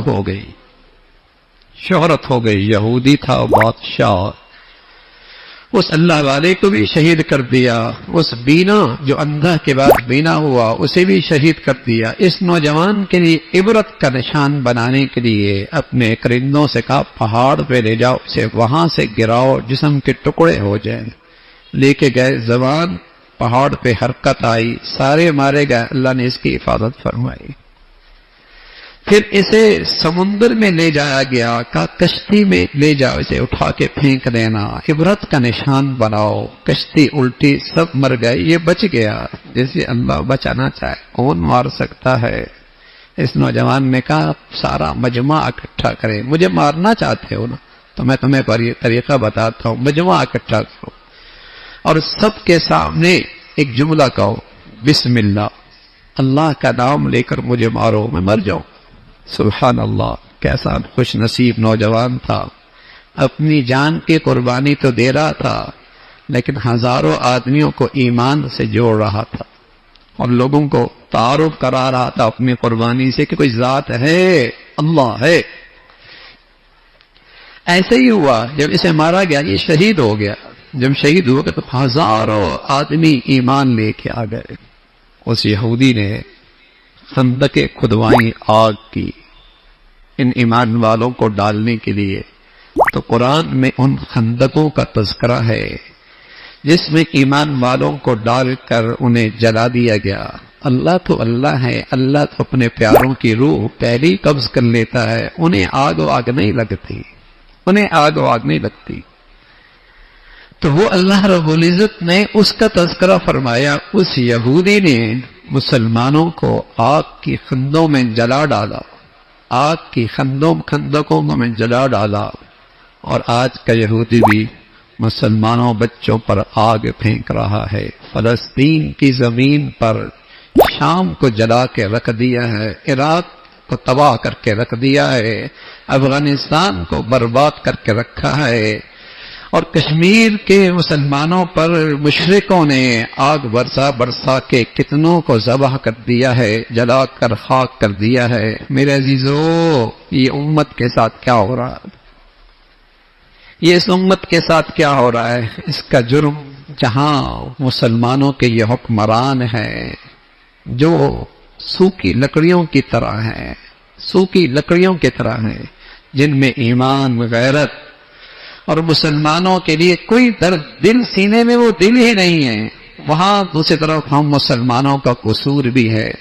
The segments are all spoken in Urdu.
ہو گئی، شہرت ہو گئی، یہودی تھا بادشاہ، اس اللہ والے کو بھی شہید کر دیا، اس بینا جو اندھا کے بعد بینا ہوا اسے بھی شہید کر دیا۔ اس نوجوان کے لیے عبرت کا نشان بنانے کے لیے اپنے کرندوں سے کہا پہاڑ پہ لے جاؤ، اسے وہاں سے گراؤ، جسم کے ٹکڑے ہو جائیں۔ لے کے گئے، زبان پہاڑ پہ حرکت آئی، سارے مارے گئے، اللہ نے اس کی حفاظت فرمائی۔ پھر اسے سمندر میں لے جایا گیا، کہا کشتی میں لے جاؤ، اسے اٹھا کے پھینک دینا، عبرت کا نشان بناؤ۔ کشتی الٹی، سب مر گئے، یہ بچ گیا۔ جسے اللہ بچانا چاہے کون مار سکتا ہے؟ اس نوجوان نے کہا سارا مجمع اکٹھا کرے، مجھے مارنا چاہتے ہو نا تو میں تمہیں طریقہ بتاتا ہوں، مجمع اکٹھا کرو اور سب کے سامنے ایک جملہ کہو، بسم اللہ، اللہ کا نام لے کر مجھے مارو، میں مر جاؤں۔ سبحان اللہ، کیسا خوش نصیب نوجوان تھا، اپنی جان کی قربانی تو دے رہا تھا لیکن ہزاروں آدمیوں کو ایمان سے جوڑ رہا تھا اور لوگوں کو تعارف کرا رہا تھا اپنی قربانی سے کہ کوئی ذات ہے، اللہ ہے۔ ایسے ہی ہوا، جب اسے مارا گیا یہ شہید ہو گیا۔ جب شہید ہو گیا تو ہزاروں آدمی ایمان لے کے آ گئے۔ اس یہودی نے خندقیں کھدوائی آگ کی ان ایمان والوں کو ڈالنے کے لیے، تو قرآن میں ان خندقوں کا تذکرہ ہے جس میں ایمان والوں کو ڈال کر انہیں جلا دیا گیا۔ اللہ تو اللہ ہے، اللہ تو اپنے پیاروں کی روح پہلی قبض کر لیتا ہے، انہیں آگ و آگ نہیں لگتی، انہیں آگ و آگ نہیں لگتی۔ تو وہ اللہ رب العزت نے اس کا تذکرہ فرمایا، اس یہودی نے مسلمانوں کو آگ کی خندوں میں جلا ڈالا، آگ کی خندقوں میں جلا ڈالا، اور آج کا یہودی بھی مسلمانوں بچوں پر آگ پھینک رہا ہے۔ فلسطین کی زمین پر شام کو جلا کے رکھ دیا ہے، عراق کو تباہ کر کے رکھ دیا ہے، افغانستان کو برباد کر کے رکھا ہے، اور کشمیر کے مسلمانوں پر مشرکوں نے آگ برسا کے کتنوں کو ذبح کر دیا ہے، جلا کر خاک کر دیا ہے۔ میرے عزیزو، یہ امت کے ساتھ کیا ہو رہا ہے؟ یہ اس امت کے ساتھ کیا ہو رہا ہے؟ اس کا جرم جہاں مسلمانوں کے یہ حکمران ہیں جو سوکھی لکڑیوں کی طرح ہیں، سوکھی لکڑیوں کی طرح ہیں، جن میں ایمان، غیرت اور مسلمانوں کے لیے کوئی درد، دل سینے میں وہ دل ہی نہیں ہے، وہاں دوسری طرف ہم مسلمانوں کا قصور بھی ہے۔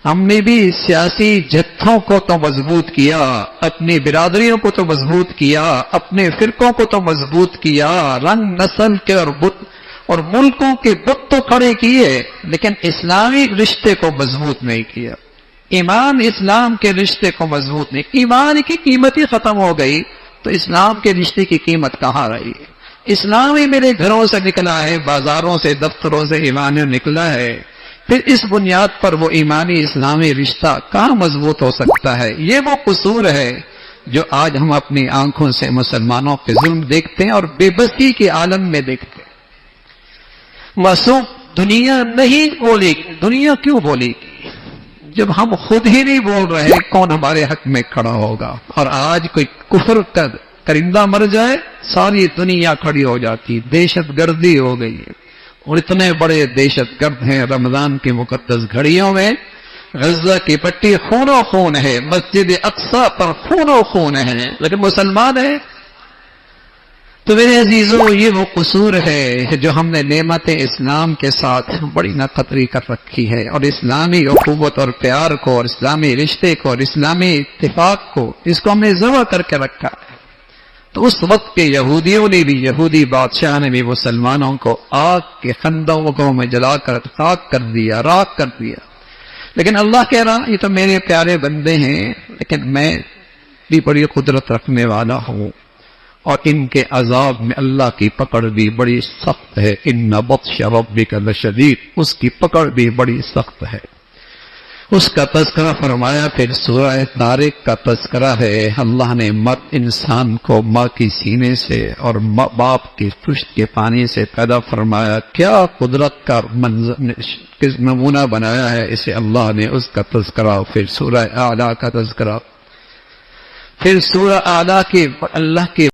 ہم نے بھی سیاسی جتھوں کو تو مضبوط کیا، اپنی برادریوں کو تو مضبوط کیا، اپنے فرقوں کو تو مضبوط کیا، رنگ نسل کے اور ملکوں کے بت تو کھڑے کیے، لیکن اسلامی رشتے کو مضبوط نہیں کیا، ایمان اسلام کے رشتے کو مضبوط نہیں۔ ایمان کی قیمت ہی ختم ہو گئی تو اسلام کے رشتے کی قیمت کہاں رہی؟ اسلام ہی میرے گھروں سے نکلا ہے، بازاروں سے، دفتروں سے ایمان نکلا ہے، پھر اس بنیاد پر وہ ایمانی اسلامی رشتہ کہاں مضبوط ہو سکتا ہے؟ یہ وہ قصور ہے جو آج ہم اپنی آنکھوں سے مسلمانوں کے ظلم دیکھتے ہیں اور بے بسی کے عالم میں دیکھتے ہیں۔ معصوم دنیا نہیں بولے گی، دنیا کیوں بولے گی؟ جب ہم خود ہی نہیں بول رہے کون ہمارے حق میں کھڑا ہوگا؟ اور آج کوئی کفر کا کرندہ مر جائے ساری دنیا کھڑی ہو جاتی، دہشت گردی ہو گئی ہے، اور اتنے بڑے دہشت گرد ہیں۔ رمضان کی مقدس گھڑیوں میں غزہ کی پٹی خون و خون ہے، مسجد اقصی پر خون و خون ہے، لیکن مسلمان ہے۔ تو میرے عزیزوں، یہ وہ قصور ہے جو ہم نے نعمت اسلام کے ساتھ بڑی ناقدری کر رکھی ہے، اور اسلامی اخوت اور پیار کو اور اسلامی رشتے کو اور اسلامی اتفاق کو، اس کو ہم نے ذبح کر کے رکھا ہے۔ تو اس وقت کے یہودیوں نے بھی، یہودی بادشاہ نے بھی مسلمانوں کو آگ کے خندقوں میں جلا کر خاک کر دیا، راکھ کر دیا۔ لیکن اللہ کہہ رہا یہ تو میرے پیارے بندے ہیں، لیکن میں بھی بڑی قدرت رکھنے والا ہوں، اور ان کے عذاب میں اللہ کی پکڑ بھی بڑی سخت ہے۔ ان بطش ربک لشدید، اس کی پکڑ بھی بڑی سخت ہے۔ اس کا تذکرہ فرمایا۔ پھر سورہ طارق کا تذکرہ ہے۔ اللہ نے مرد انسان کو ماں کی سینے سے اور باپ کی پشت کے پانی سے پیدا فرمایا۔ کیا قدرت کا نمونہ بنایا ہے اسے اللہ نے، اس کا تذکرہ۔ پھر سورہ اعلیٰ کا تذکرہ۔ پھر سورہ اعلیٰ کے اللہ کے